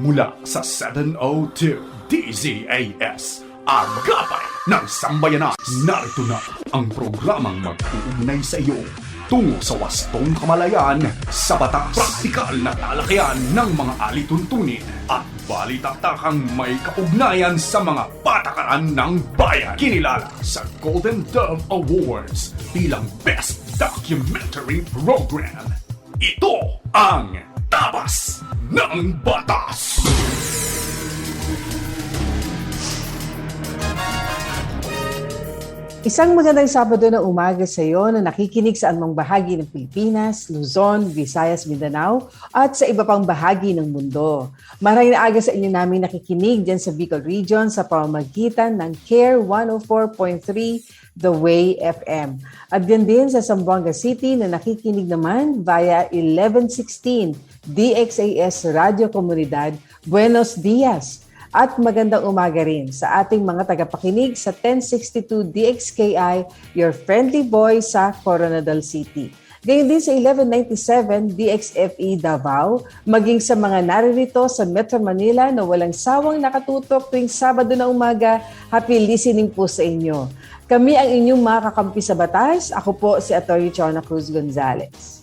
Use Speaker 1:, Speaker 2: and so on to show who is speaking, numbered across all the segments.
Speaker 1: Mula sa 702 DZAS, Agapay ng Sambayanan. Narito na ang programang mag-uugnay sa iyo tungo sa wastong kamalayan sa batas. Praktikal na talakayan ng mga alituntunin at balitaktakang may kaugnayan sa mga patakaran ng bayan. Kinilala sa Golden Dove Awards bilang Best Documentary Program. Ito ang Tabas ng Batas!
Speaker 2: Isang magandang Sabado na umaga sa iyo na nakikinig sa anumang bahagi ng Pilipinas, Luzon, Visayas, Mindanao at sa iba pang bahagi ng mundo. Maraming aga sa inyo namin nakikinig dyan sa Bicol Region sa pamamagitan ng CARE 104.3 The Way FM. At yan din sa Zamboanga City na nakikinig naman via 1116 DXAS Radio Comunidad. Buenos Dias! At magandang umaga rin sa ating mga tagapakinig sa 1062 DXKI, your friendly voice sa Coronadal City. Gayon din sa 1197 DXFE Davao, maging sa mga naririto sa Metro Manila na walang sawang nakatutok tuwing Sabado na umaga, happy listening po sa inyo. Kami ang inyong mga kakampi sa batas. Ako po si Atty. Chona Cruz Gonzales.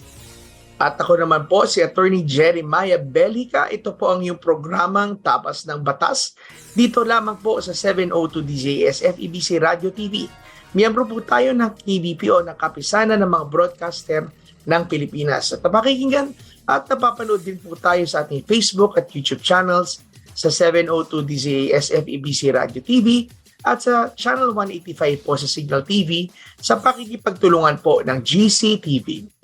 Speaker 3: At ako naman po si Attorney Jeremiah Belica. Ito po ang iyong programang Tabas ng Batas. Dito lamang po sa 702 DZAS FEBC Radio TV. Miyembro po tayo ng KBPO, ng Kapisanan ng mga Broadcaster ng Pilipinas. At napakikinggan at napapanood din po tayo sa ating Facebook at YouTube channels sa 702 DZAS FEBC Radio TV at sa Channel 185 po sa Signal TV sa pakikipagtulungan po ng GCTV.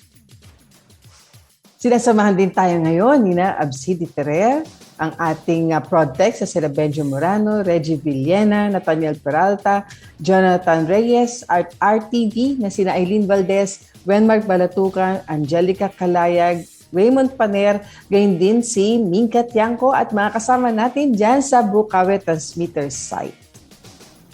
Speaker 2: Sinasamahan din tayo ngayon ni Absidi Ferrer, ang ating Prodtech sa sila Benjo Morano, Reggie Villena, Nathaniel Peralta, Jonathan Reyes, Art RTV na sina Eileen Valdez, Wenmark Balatucan, Angelica Kalayag, Raymond Paner, gayon din si Minka Tiangco at mga kasama natin dyan sa Bukawe Transmitter site.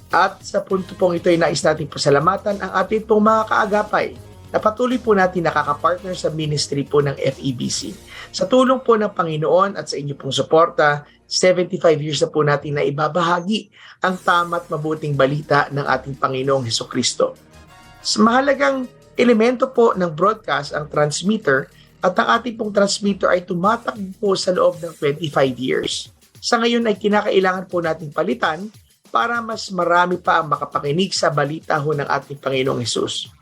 Speaker 3: At sa punto pong ito ay nais natin pasalamatan ang ating pong mga kaagapay na patuloy po natin nakakapartner sa ministry po ng FEBC. Sa tulong po ng Panginoon at sa inyo pong suporta, 75 years na po natin na ibabahagi ang tama at mabuting balita ng ating Panginoong Hesukristo. Sa mahalagang elemento po ng broadcast ang transmitter at ang ating pong transmitter ay tumatakbo po sa loob ng 25 years. Sa ngayon ay kinakailangan po nating palitan para mas marami pa ang makapakinig sa balita ho ng ating Panginoong Hesus.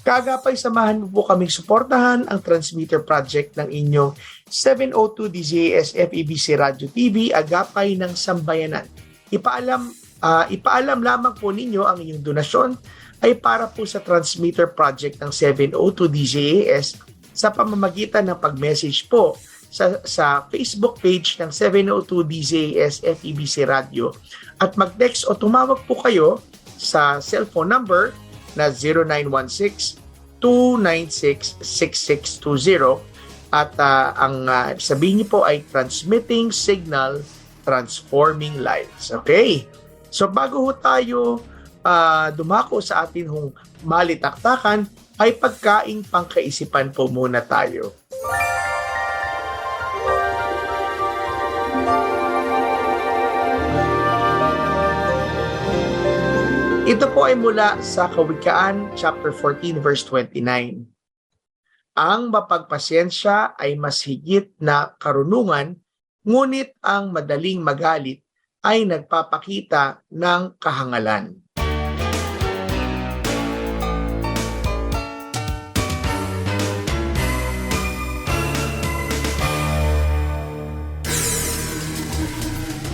Speaker 3: Kaagapay, samahan mo po kaming suportahan ang transmitter project ng inyong 702 DZAS FEBC Radio TV, Agapay ng Sambayanan. Ipaalam lamang po ninyo ang inyong donasyon ay para po sa transmitter project ng 702 DZAS sa pamamagitan ng pag-message po sa Facebook page ng 702 DZAS FEBC Radio at mag-text o tumawag po kayo sa cellphone number na 0916-296-6620 at ang sabihin niyo po ay Transmitting Signal, Transforming Lives. Okay? So bago ho tayo dumako sa atin hong malitaktakan, ay pagkaing pangkaisipan po muna tayo. Ito po ay mula sa Kawikaan, chapter 14, verse 29. Ang mapagpasyensya ay mas higit na karunungan, ngunit ang madaling magalit ay nagpapakita ng kahangalan.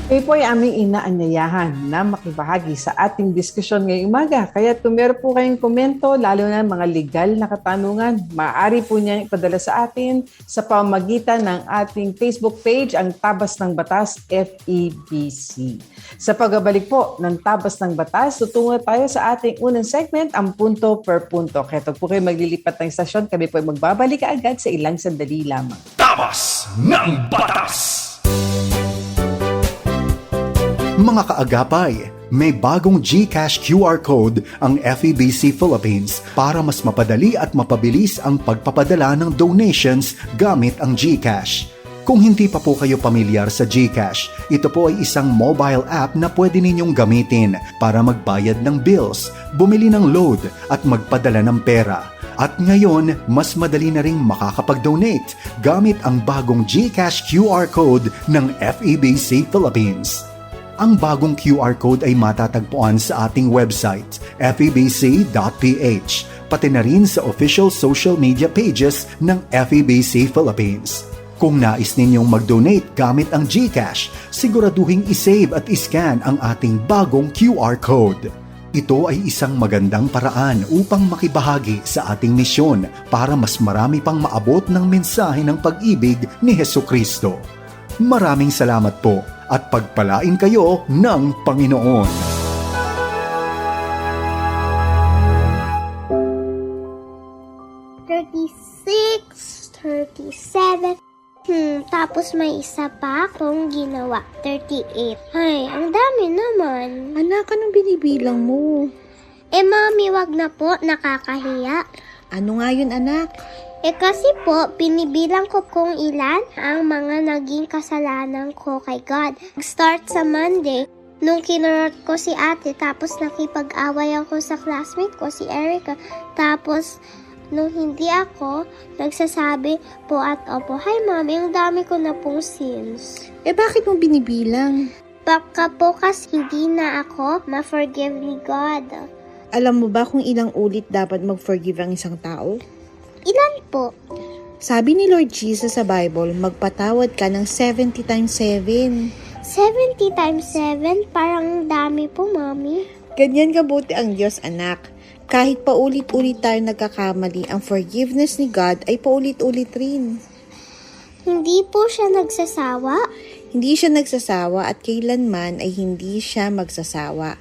Speaker 2: Kayo po ay aming inaanyayahan na makibahagi sa ating diskusyon ngayong umaga. Kaya kung meron po kayong komento, lalo na mga legal na katanungan, maaari po niya ipadala sa atin sa pamamagitan ng ating Facebook page, ang Tabas ng Batas FEBC. Sa pagbabalik po ng Tabas ng Batas, tutungo tayo sa ating unang segment, ang punto per punto. Kaya po kayo maglilipat ng istasyon, kami po ay magbabalik agad sa ilang sandali lamang.
Speaker 1: Tabas ng Batas!
Speaker 4: Mga kaagapay, may bagong GCash QR code ang FEBC Philippines para mas mapadali at mapabilis ang pagpapadala ng donations gamit ang GCash. Kung hindi pa po kayo pamilyar sa GCash, ito po ay isang mobile app na pwede ninyong gamitin para magbayad ng bills, bumili ng load at magpadala ng pera. At ngayon, mas madali na ring makakapag-donate gamit ang bagong GCash QR code ng FEBC Philippines. Ang bagong QR code ay matatagpuan sa ating website, febc.ph, pati na rin sa official social media pages ng FEBC Philippines. Kung nais ninyong mag-donate gamit ang GCash, siguraduhin isave at iscan ang ating bagong QR code. Ito ay isang magandang paraan upang makibahagi sa ating misyon para mas marami pang maabot ng mensahe ng pag-ibig ni Hesukristo. Maraming salamat po at pagpalain kayo ng Panginoon.
Speaker 5: Tapos may isa pa akong ginawa, 38. Ay, ang dami naman.
Speaker 6: Anak, anong binibilang mo?
Speaker 5: Mami, wag na po, nakakahiya.
Speaker 6: Ano nga yun, anak?
Speaker 5: Kasi po, binibilang ko kung ilan ang mga naging kasalanan ko kay God. Start sa Monday, nung kinurot ko si ate, tapos nakipag-away ako sa classmate ko, si Erica. Tapos, nung hindi ako, nagsasabi po at opo, "Hi mami, ang dami ko na pong sins."
Speaker 6: Bakit mo binibilang?
Speaker 5: Baka po kasi hindi na ako ma-forgive ni God.
Speaker 6: Alam mo ba kung ilang ulit dapat mag-forgive ang isang tao?
Speaker 5: Ilan po?
Speaker 6: Sabi ni Lord Jesus sa Bible, magpatawad ka ng 70 times 7.
Speaker 5: 70 times 7? Parang dami po, mami.
Speaker 6: Ganyan kabuti ang Diyos, anak. Kahit paulit-ulit tayo nagkakamali, ang forgiveness ni God ay paulit-ulit rin.
Speaker 5: Hindi po siya nagsasawa?
Speaker 6: Hindi siya nagsasawa at kailanman ay hindi siya magsasawa.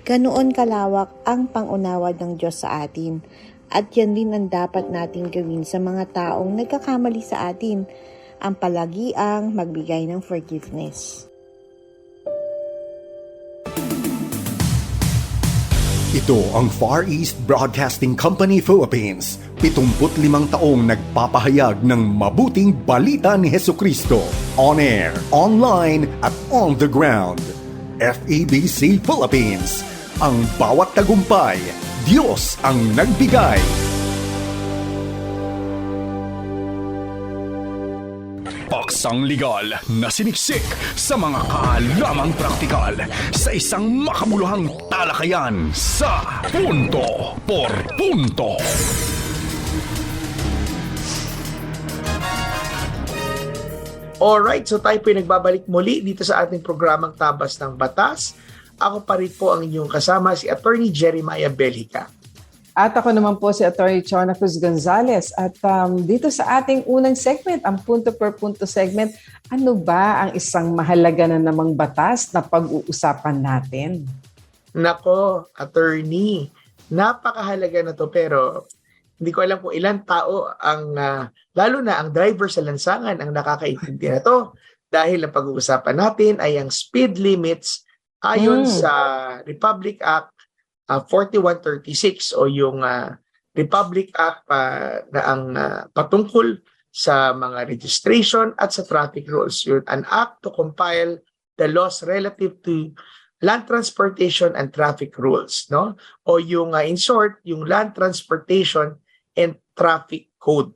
Speaker 6: Ganoon kalawak ang pangunawad ng Diyos sa atin. At yan din ang dapat natin gawin sa mga taong nagkakamali sa atin, ang palagiang magbigay ng forgiveness.
Speaker 4: Ito ang Far East Broadcasting Company Philippines. 75 taong nagpapahayag ng mabuting balita ni Hesukristo. On air, online, at on the ground. FEBC Philippines. Ang bawat tagumpay, Diyos ang nagbigay.
Speaker 1: Paksang legal na siniksik sa mga kaalamang praktikal sa isang makabuluhang talakayan sa Punto por Punto.
Speaker 3: Alright, so tayo po nagbabalik muli dito sa ating programang Tabas ng Batas. Ako pa rin po ang inyong kasama, si Attorney Jeremiah Belhica.
Speaker 2: At ako naman po si Atty. Chona Cruz Gonzalez. At dito sa ating unang segment, ang punto per punto segment, ano ba ang isang mahalaga na namang batas na pag-uusapan natin?
Speaker 3: Nako, attorney, napakahalaga na to pero hindi ko alam kung ilang tao ang, lalo na ang driver sa lansangan ang nakakaintindi na to. Dahil ang pag-uusapan natin ay ang speed limits ayon sa Republic Act 4136 o yung Republic Act na ang patungkol sa mga registration at sa traffic rules. Yun, an act to compile the laws relative to land transportation and traffic rules, no? O yung in short, yung land transportation and traffic code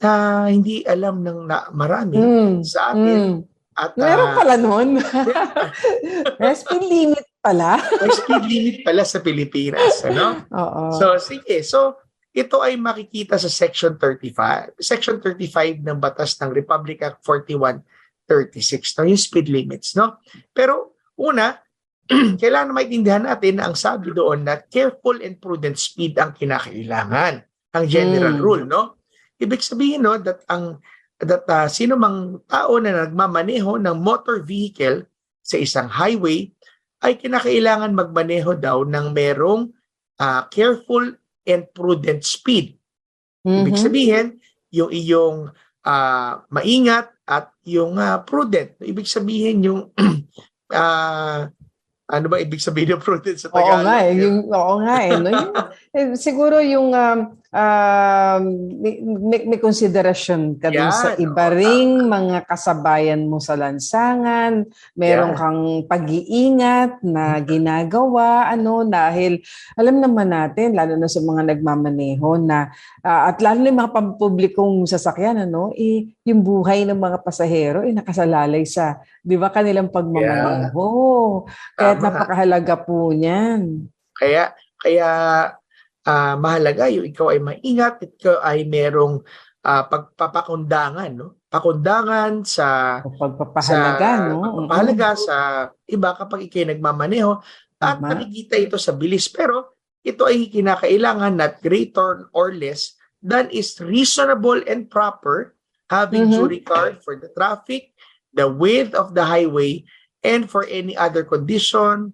Speaker 3: na hindi alam ng marami sa atin. At
Speaker 2: meron pala nun. May speed limit pala.
Speaker 3: May speed limit pala sa Pilipinas, ano?
Speaker 2: Oo.
Speaker 3: So sige, so ito ay makikita sa Section 35. Section 35 ng batas ng Republic Act 4136, no? Yung speed limits, no? Pero una, kailangan maintindihan natin na ang sabi doon na careful and prudent speed ang kinakailangan, ang general rule, no? Ibig sabihin, no, that sino mang tao na nagmamaneho ng motor vehicle sa isang highway ay kinakailangan magmaneho daw ng merong careful and prudent speed. Ibig sabihin, yung iyong maingat at yung prudent. Ibig sabihin yung ano ba ibig sabihin ng prudent sa Tagalog?
Speaker 2: Oo nga eh. No? Siguro yung may konsiderasyon ka dun sa
Speaker 3: Yan,
Speaker 2: iba
Speaker 3: oo,
Speaker 2: ring mga kasabayan mo sa lansangan, meron
Speaker 3: Yan.
Speaker 2: kang pag-iingat na ginagawa, dahil alam naman natin, lalo na sa mga nagmamaneho na, at lalo na yung mga pampublikong sasakyan, yung buhay ng mga pasahero, nakasalalay sa, di ba, kanilang pagmamaneho. Kaya
Speaker 3: Tama.
Speaker 2: napakahalaga po niyan.
Speaker 3: Kaya mahalaga yung ikaw ay maingat, ikaw ay merong pagpapakundangan, no? Pakundangan sa
Speaker 2: Pagpapahalaga, no?
Speaker 3: pagpapahalaga sa iba kapag ikay nagmamaneho at
Speaker 2: Tama.
Speaker 3: nakikita ito sa bilis. Pero ito ay kinakailangan not greater or less than is reasonable and proper, having due regard for the traffic, the width of the highway, and for any other condition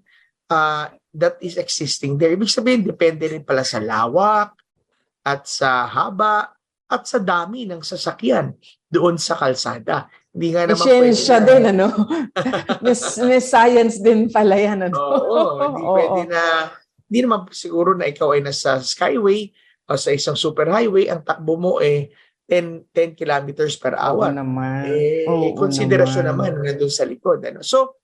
Speaker 3: that is existing there. Ibig sabihin, depende rin pala sa lawak at sa haba at sa dami ng sasakyan doon sa kalsada. Hindi nga naman
Speaker 2: Siyensya
Speaker 3: pwede
Speaker 2: din, may science din pala yan,
Speaker 3: Oo, hindi pwede na, hindi naman siguro na ikaw ay nasa skyway o sa isang superhighway, ang takbo mo 10 kilometers per hour.
Speaker 2: Oo naman.
Speaker 3: Konsiderasyon naman nandun sa likod. So,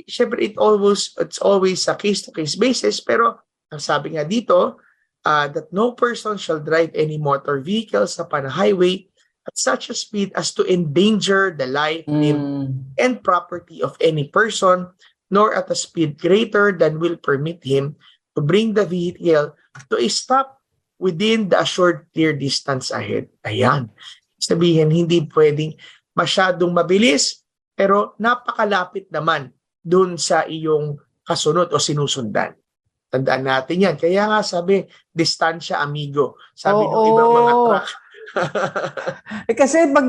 Speaker 3: syempre it's always a case-to-case basis, pero ang sabi nga dito, that no person shall drive any motor vehicles upon a highway at such a speed as to endanger the life, limb, and property of any person, nor at a speed greater than will permit him to bring the vehicle to a stop within the assured clear distance ahead. Ayan. Sabihin, hindi pwedeng masyadong mabilis, pero napakalapit naman dun sa iyong kasunod o sinusundan. Tandaan natin yan. Kaya nga sabi, distansya amigo. Sabi ng ibang mga truck.
Speaker 2: Kasi pag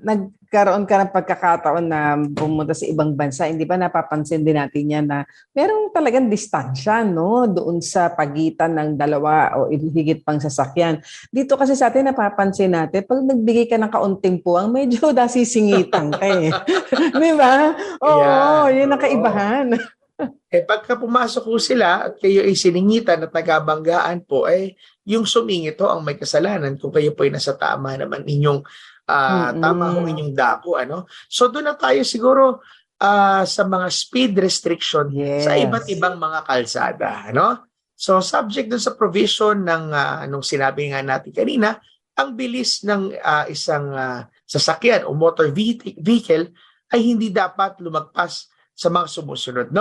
Speaker 2: nagkaroon ka ng pagkakataon na pumunta sa ibang bansa, hindi ba napapansin din natin yan na merong talagang distansya, doon sa pagitan ng dalawa o higit pang sasakyan. Dito kasi sa atin napapansin natin, pag nagbigay ka ng kaunting puwang, medyo nasisingitan ka Di ba? Oo, yun ang kaibahan.
Speaker 3: Pagka pumasok po sila at kayo ay siningitan at nagabanggaan po, yung sumingit ang may kasalanan kung kayo po ay nasa tama naman inyong tama ho inyong dako. So doon na tayo siguro sa mga speed restriction sa iba't ibang mga kalsada. So subject dun sa provision ng nung sinabi nga natin kanina, ang bilis ng isang sasakyan o motor vehicle ay hindi dapat lumagpas sa mga sumusunod,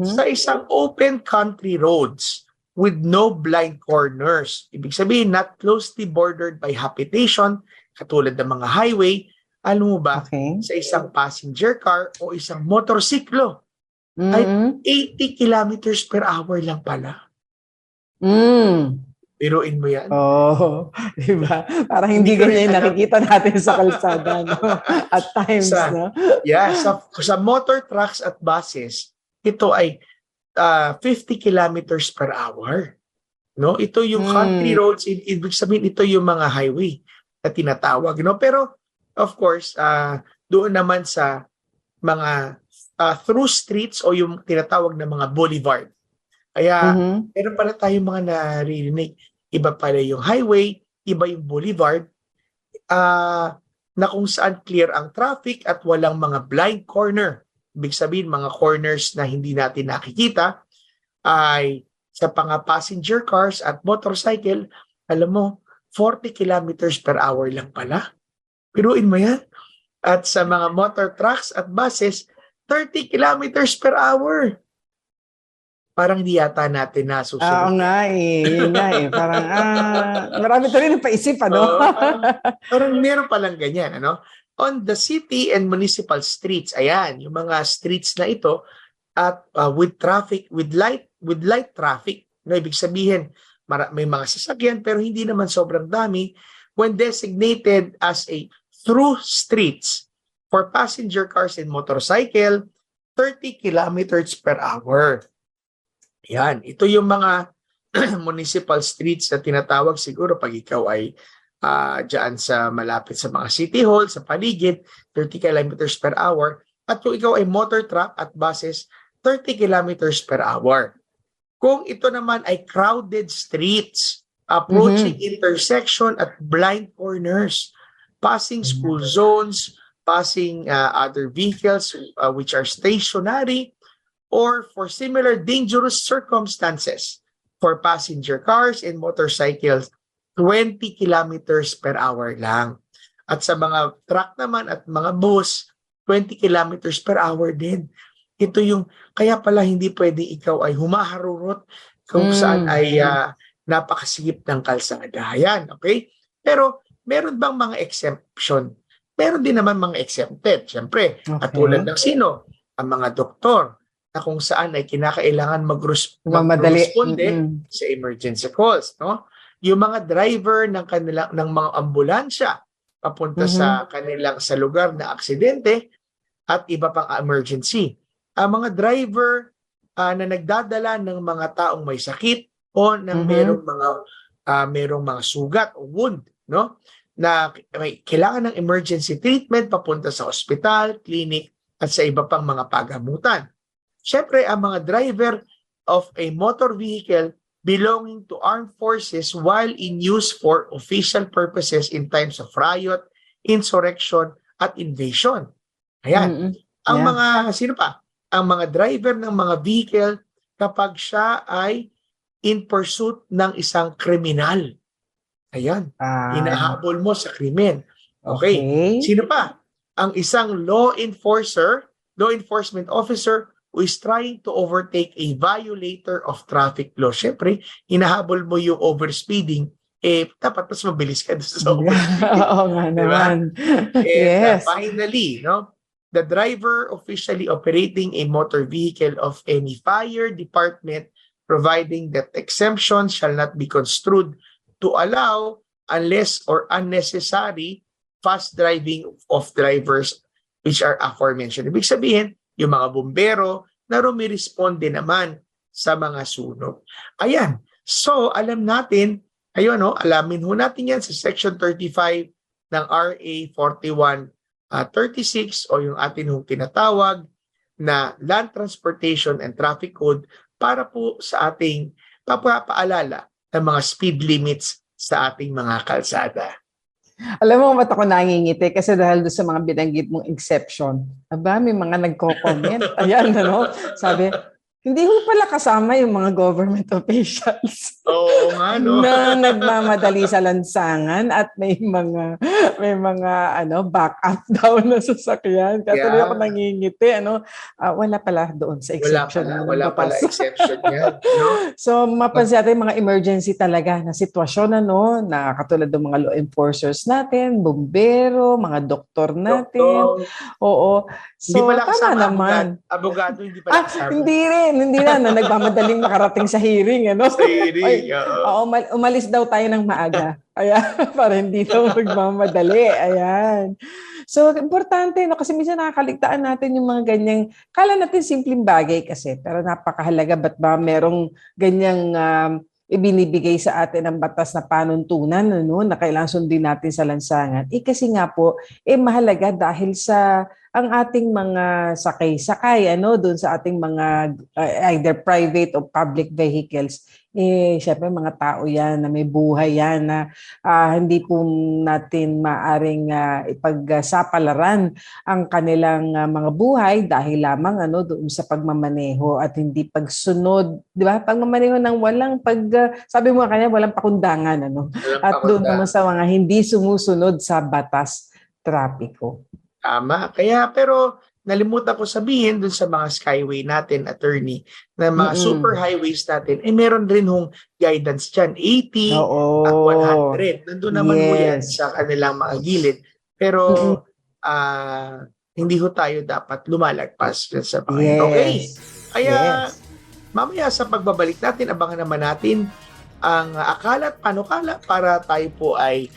Speaker 3: Sa isang open country roads with no blind corners, ibig sabihin not closely bordered by habitation, katulad ng mga highway, alam mo ba, sa isang passenger car o isang motorsiklo, ay 80 kilometers per hour lang pala. Biruin mo yan?
Speaker 2: Diba? Parang hindi ganyan nakikita natin sa kalsada, at times,
Speaker 3: sa motor trucks at buses, ito ay 50 kilometers per hour. Ito yung country roads, ibig sabihin ito yung mga highway na tinatawag. Pero, of course, doon naman sa mga through streets o yung tinatawag na mga boulevard. Kaya, meron pala tayong mga naririnig. Iba pala yung highway, iba yung boulevard, na kung saan clear ang traffic at walang mga blind corner. Ibig sabihin, mga corners na hindi natin nakikita, ay sa mga passenger cars at motorcycle, alam mo, 40 kilometers per hour lang pala. Piruin mo yan. At sa mga motor trucks at buses, 30 kilometers per hour. Parang di yata natin nasusunod.
Speaker 2: Oo nga yun nga Parang, marami to rin ang paisip,
Speaker 3: parang meron palang ganyan, On the city and municipal streets, ayan, yung mga streets na ito, at with light traffic, ibig sabihin, may mga sasakyan, pero hindi naman sobrang dami, when designated as a through streets for passenger cars and motorcycle, 30 kilometers per hour. Yan, ito yung mga municipal streets na tinatawag siguro pag ikaw ay dyan sa malapit sa mga city hall, sa paligid, 30 kilometers per hour. At kung ikaw ay motor truck at buses, 30 kilometers per hour. Kung ito naman ay crowded streets, approaching intersection at blind corners, passing school zones, passing other vehicles which are stationary, or for similar dangerous circumstances for passenger cars and motorcycles, 20 kilometers per hour lang. At sa mga truck naman at mga bus, 20 kilometers per hour din. Ito yung, kaya pala hindi pwede ikaw ay humaharurot kung saan ay napakasigip ng kalsada. Yan, okay? Pero meron bang mga exemption? Meron din naman mga exempted. Siyempre, katulad ng sino? Ang mga doktor na kung saan ay kinakailangan mag-responde sa emergency calls. No? Yung mga driver ng mga ambulansya papunta sa lugar na aksidente at iba pang emergency. Ang mga driver na nagdadala ng mga taong may sakit o ng merong mga sugat o wound, no? Na may kailangan ng emergency treatment papunta sa ospital, clinic at sa iba pang mga pagamutan. Siyempre, ang mga driver of a motor vehicle belonging to armed forces while in use for official purposes in times of riot, insurrection at invasion. Ayan. Ang mga sino pa? Ang mga driver ng mga vehicle kapag siya ay in pursuit ng isang kriminal. Ayan. Hinahabol mo sa krimen. Okay. Sino pa? Ang isang law enforcement officer who is trying to overtake a violator of traffic law. Siyempre, hinahabol mo yung overspeeding, dapat mas mabilis ka sa overspeeding.
Speaker 2: Oo nga naman.
Speaker 3: And finally, no, the driver officially operating a motor vehicle of any fire department, providing that exemption shall not be construed to allow unless or unnecessary fast driving of drivers which are aforementioned. Ibig sabihin, yung mga bumbero na rumiresponde naman sa mga sunog. Ayan. So, alam natin, alamin ho natin yan sa Section 35 ng RA 4136 o yung atin hong tinatawag na Land Transportation and Traffic Code para po sa ating papapaalala ng mga speed limits sa ating mga kalsada.
Speaker 2: Alam mo, ba't ako nangingiti? Kasi dahil doon sa mga binanggit mong exception, may mga nagko-comment. Ayan, sabi, hindi ko pala kasama yung mga government officials.
Speaker 3: Oo nga, no?
Speaker 2: Na nagmamadali sa lansangan at may mga back-up daw na sasakyan. Kaya tuloy ako nangingiti. Wala pala doon sa exception.
Speaker 3: Wala pala exception yan. No?
Speaker 2: So, mapansin natin mga emergency talaga na sitwasyon, na katulad ng mga law enforcers natin, bombero, mga doktor natin. Oo. So,
Speaker 3: hindi pala
Speaker 2: tama naman.
Speaker 3: Abogado, hindi pala kasama.
Speaker 2: Hindi na nagmamadaling makarating sa hearing.
Speaker 3: Sa hearing,
Speaker 2: umalis daw tayo ng maaga. Ayan, para hindi daw magmamadali. Ayan. So, importante, kasi minsan nakakaligtaan natin yung mga ganyang, kala natin simpleng bagay kasi, pero napakahalaga, ba't ba merong ganyang ibinibigay sa atin ng batas na panuntunan, na kailangan sundin natin sa lansangan. Kasi nga po, mahalaga dahil sa ang ating mga sakay-sakay, doon sa ating mga either private o public vehicles, syempre mga tao yan na may buhay yan na hindi po natin maaring ipagsapalaran ang kanilang mga buhay dahil lamang doon sa pagmamaneho at hindi pagsunod, di ba? Pagmamaneho ng walang sabi mo kanya walang pakundangan, at doon naman sa mga hindi sumusunod sa batas trapiko.
Speaker 3: Tama. Kaya pero nalimutan ko sabihin dun sa mga skyway natin, attorney, na mga super highways natin, meron rin hong guidance dyan, 80 at 100. Nandun naman mo yan sa kanilang mga gilid. Pero hindi ho tayo dapat lumalagpas sa mga okay. Kaya mamaya sa pagbabalik natin, abangan naman natin ang akala at panukala para tayo po ay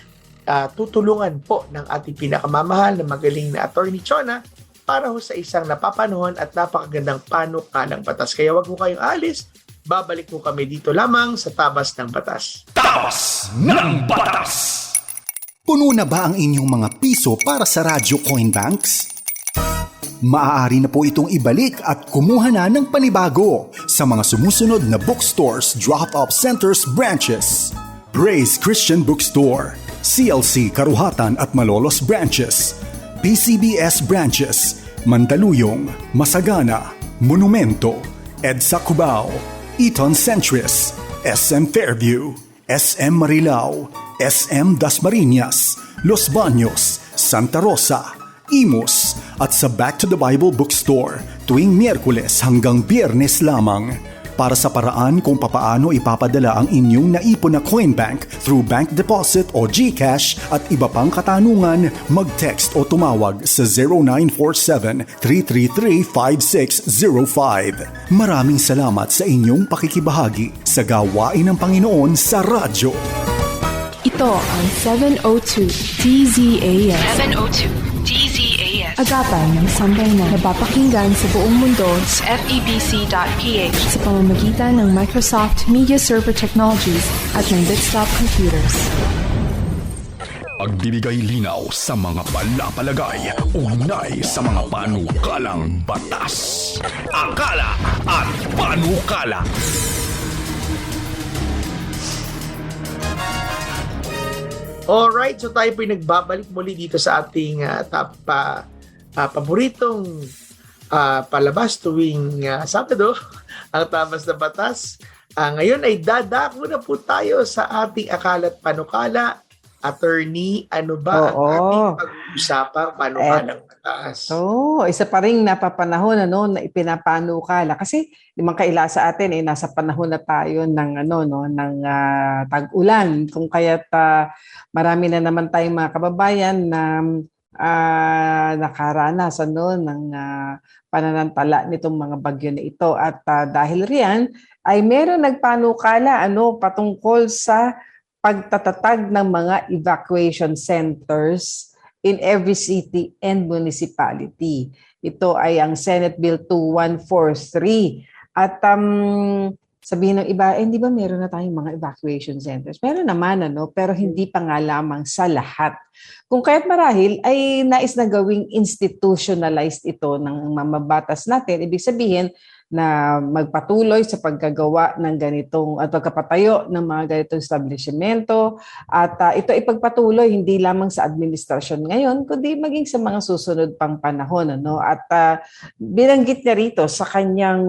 Speaker 3: tutulungan po ng ating pinakamamahal na magaling na Attorney Chona para ho sa isang napapanahon at napakagandang panukalang batas. Kaya wag ho kayong alis, babalik ho kami dito lamang sa Tabas ng Batas.
Speaker 1: Tabas ng Batas!
Speaker 4: Puno na ba ang inyong mga piso para sa Radyo Coin Banks? Maaari na po itong ibalik at kumuha na ng panibago sa mga sumusunod na bookstores, drop-off centers, branches. Praise Christian Bookstore, CLC Karuhatan at Malolos branches, PCBS branches, Mandaluyong, Masagana, Monumento, EDSA Cubao, Eton Centris, SM Fairview, SM Marilao, SM Dasmariñas, Los Baños, Santa Rosa, Imus at sa Back to the Bible Bookstore tuwing Miyerkules hanggang Biyernes lamang. Para sa paraan kung papaano ipapadala ang inyong naipon na coin bank through bank deposit o GCash at iba pang katanungan, mag-text o tumawag sa 0947-333-5605. Maraming salamat sa inyong pakikibahagi sa gawain ng Panginoon sa radyo.
Speaker 7: Ito ang 702 DZAS. 702 DZAS. Agapan ng sambayanan na napapakinggan sa buong mundo sa febc.ph sa pamamagitan ng Microsoft Media Server Technologies at ng Desktop Computers.
Speaker 1: Pagbibigay linaw sa mga palapalagay, ugnay sa mga panukalang batas. Akala at panukala.
Speaker 3: Alright, so tayo po'y nagbabalik muli dito sa ating paboritong palabas tuwing Sabado, ang Tabas na Batas. Ngayon ay dadako na po tayo sa ating akala't panukala. Attorney, ano ba ang ating pag-uusapang panukalang batas?
Speaker 2: Isa pa rin napapanahon na ipinapanukala kasi limang kaila sa atin nasa panahon na tayo ng ng tag-ulan, kung kaya't marami na naman tayong mga kababayan na nakaranas ng pananantala nitong mga bagyo na ito, at dahil riyan ay meron nagpanukala patungkol sa pagtatatag ng mga evacuation centers in every city and municipality. Ito ay ang Senate Bill 2143. At sabihin ng iba, hindi ba meron na tayong mga evacuation centers? Meron naman, pero hindi pa nga lamang sa lahat. Kung kaya't marahil ay nais na gawing institutionalized ito ng mamabatas natin, ibig sabihin na magpatuloy sa paggagawa ng ganitong at pagkapatayo ng mga ganitong establishmento, at ito ipagpatuloy hindi lamang sa administrasyon ngayon kundi maging sa mga susunod pang panahon, at binanggit niya rito sa kanyang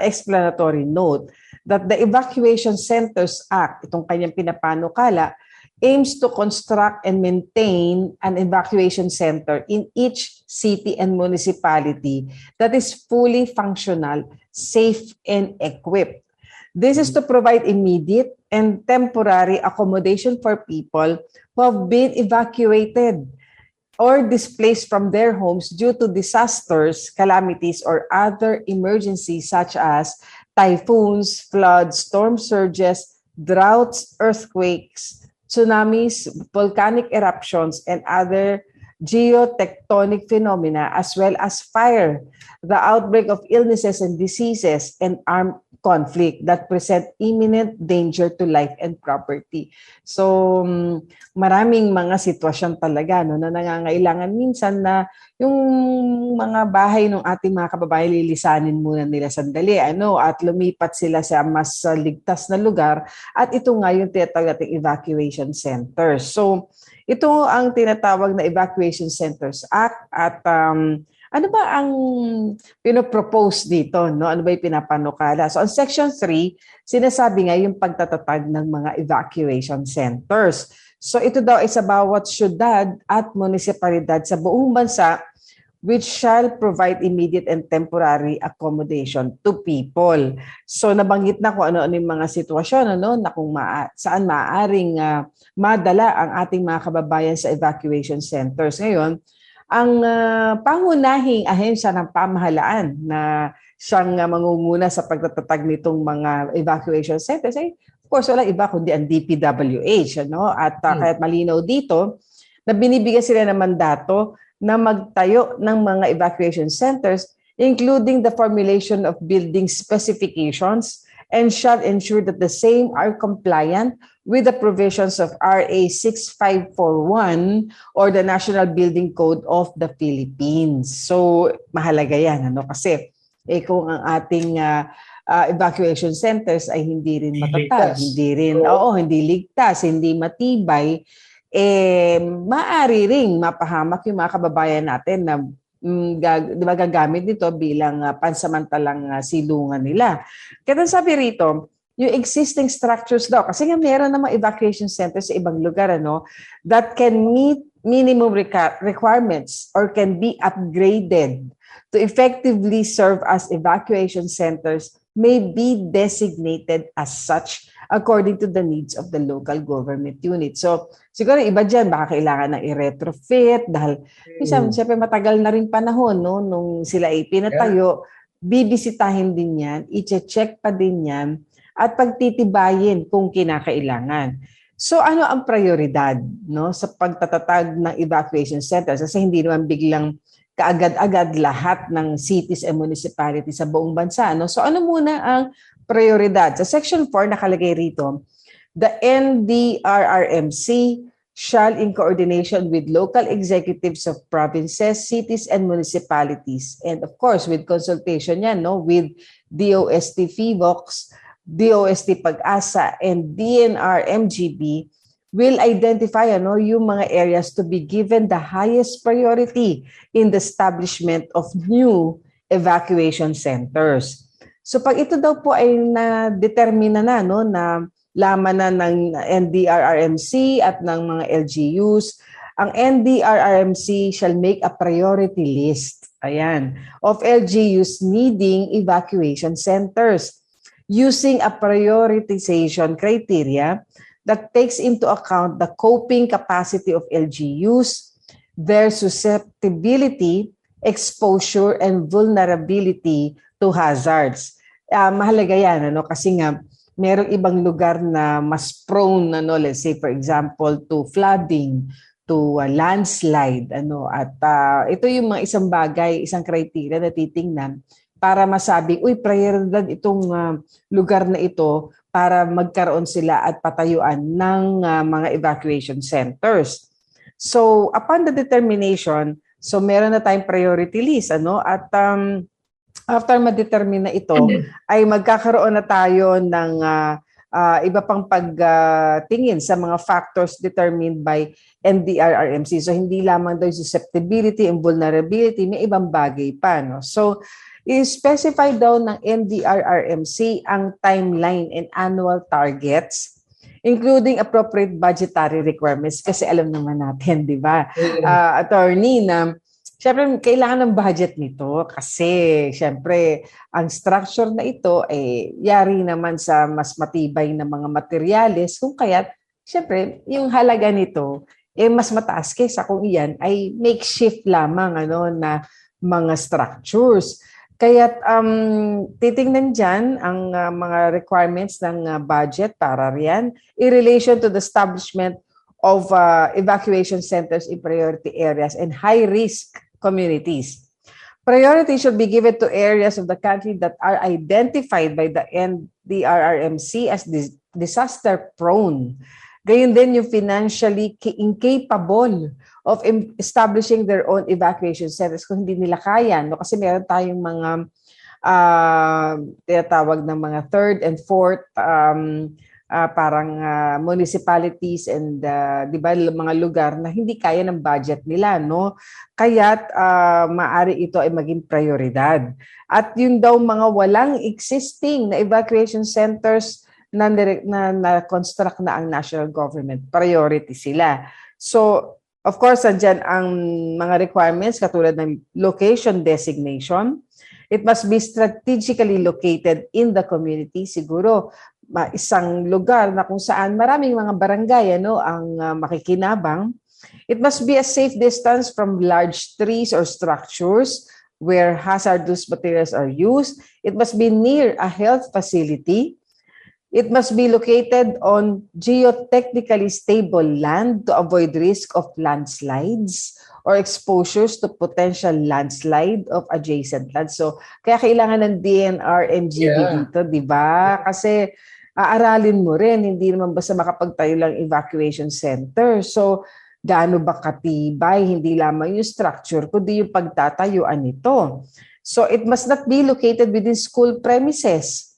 Speaker 2: explanatory note that the Evacuation Centers Act, itong kanyang pinapanukala, aims to construct and maintain an evacuation center in each city and municipality that is fully functional, safe, and equipped. This is to provide immediate and temporary accommodation for people who have been evacuated or displaced from their homes due to disasters, calamities, or other emergencies such as typhoons, floods, storm surges, droughts, earthquakes, tsunamis, volcanic eruptions, and other geotectonic phenomena, as well as fire, the outbreak of illnesses and diseases, and armed conflict that present imminent danger to life and property. So, maraming mga sitwasyon talaga na nangangailangan minsan na yung mga bahay ng ating mga kababayan lilisanin muna nila sandali, at lumipat sila sa mas ligtas na lugar, at ito nga yung tinatawag nating evacuation centers. So, ito ang tinatawag na Evacuation Centers Act, at ano ba ang pinopropose dito? Ano ba yung pinapanukala? So, on Section 3, sinasabi nga yung pagtatatag ng mga evacuation centers. So, ito daw ay sa bawat syudad at munisipalidad sa buong bansa which shall provide immediate and temporary accommodation to people. So, nabanggit na kung ano-ano yung mga sitwasyon na kung saan maaaring madala ang ating mga kababayan sa evacuation centers. Ngayon, ang pangunahing ahensya ng pamahalaan na siyang mangunguna sa pagtatatag nitong mga evacuation centers ay, of course, walang iba kundi ang DPWH. At kahit malinaw dito na binibigyan sila ng mandato na magtayo ng mga evacuation centers, including the formulation of building specifications and shall ensure that the same are compliant with the provisions of RA 6541 or the National Building Code of the Philippines. So, mahalaga yan, kasi kung ang ating evacuation centers ay hindi rin matatag, hindi ligtas, hindi matibay, maaari ring mapahamak yung mga kababayan natin na gagamit nito bilang pansamantalang silungan nila. Kaya sabi rito, yung existing structures daw, kasi nga meron namang evacuation centers sa ibang lugar that can meet minimum requirements or can be upgraded to effectively serve as evacuation centers may be designated as such according to the needs of the local government unit. So, siguro iba dyan, baka kailangan ng i-retrofit dahil siyempre matagal na rin panahon nung sila ay pinatayo, bibisitahin din yan, i-check pa din yan, at pagtitibayin kung kinakailangan. So ano ang prioridad sa pagtatatag ng evacuation centers? Kasi hindi naman biglang kaagad-agad lahat ng cities and municipalities sa buong bansa. So ano muna ang prioridad? Sa Section 4 nakalagay rito, the NDRRMC shall in coordination with local executives of provinces, cities, and municipalities, and of course with consultation yan, with DOST FIVOX, DOST Pag-asa, and DNR-MGB will identify yung mga areas to be given the highest priority in the establishment of new evacuation centers. So pag ito daw po ay na-determine na laman na ng NDRRMC at ng mga LGUs, ang NDRRMC shall make a priority list of LGUs needing evacuation centers, using a prioritization criteria that takes into account the coping capacity of LGUs, their susceptibility, exposure, and vulnerability to hazards. Mahalaga yan, kasi nga, merong ibang lugar na mas prone, let's say for example, to flooding, to landslide, at ito yung mga isang bagay, isang criteria na titingnan para masabing, prioridad itong lugar na ito para magkaroon sila at patayuan ng mga evacuation centers. So, upon the determination, so meron na tayong priority list, at after ma-determine na ito, ay magkakaroon na tayo ng iba pang pagtingin sa mga factors determined by NDRRMC. So, hindi lamang daw susceptibility and vulnerability, may ibang bagay pa. So, i-specify daw ng NDRRMC ang timeline and annual targets, including appropriate budgetary requirements. Kasi alam naman natin, di ba, attorney, na syempre kailangan ng budget nito kasi syempre ang structure na ito yari naman sa mas matibay na mga materyales, kung kaya't syempre yung halaga nito mas mataas kaysa kung iyan ay makeshift lamang na mga structures. Kaya't titingnan dyan ang mga requirements ng budget para riyan in relation to the establishment of evacuation centers in priority areas and high-risk communities. Priority should be given to areas of the country that are identified by the NDRRMC as disaster-prone. Gayun din yung financially incapable of establishing their own evacuation centers kung hindi nila kaya. Kasi meron tayong mga tinatawag ng mga third and fourth municipalities and di ba, mga lugar na hindi kaya ng budget nila. Kaya't maaari ito ay maging prioridad. At yung daw mga walang existing na evacuation centers na construct na ang national government, priority sila. So, of course, andyan ang mga requirements katulad ng location designation. It must be strategically located in the community. Siguro, isang lugar na kung saan maraming mga barangay ang makikinabang. It must be a safe distance from large trees or structures where hazardous materials are used. It must be near a health facility. It must be located on geotechnically stable land to avoid risk of landslides or exposures to potential landslide of adjacent lands. So, kaya kailangan ng DNR MGB dito, di ba? Kasi aaralin mo rin, hindi naman basta makapagtayo lang evacuation center. So, gaano ba katibay, hindi lamang yung structure, kundi yung pagtatayuan nito. So, it must not be located within school premises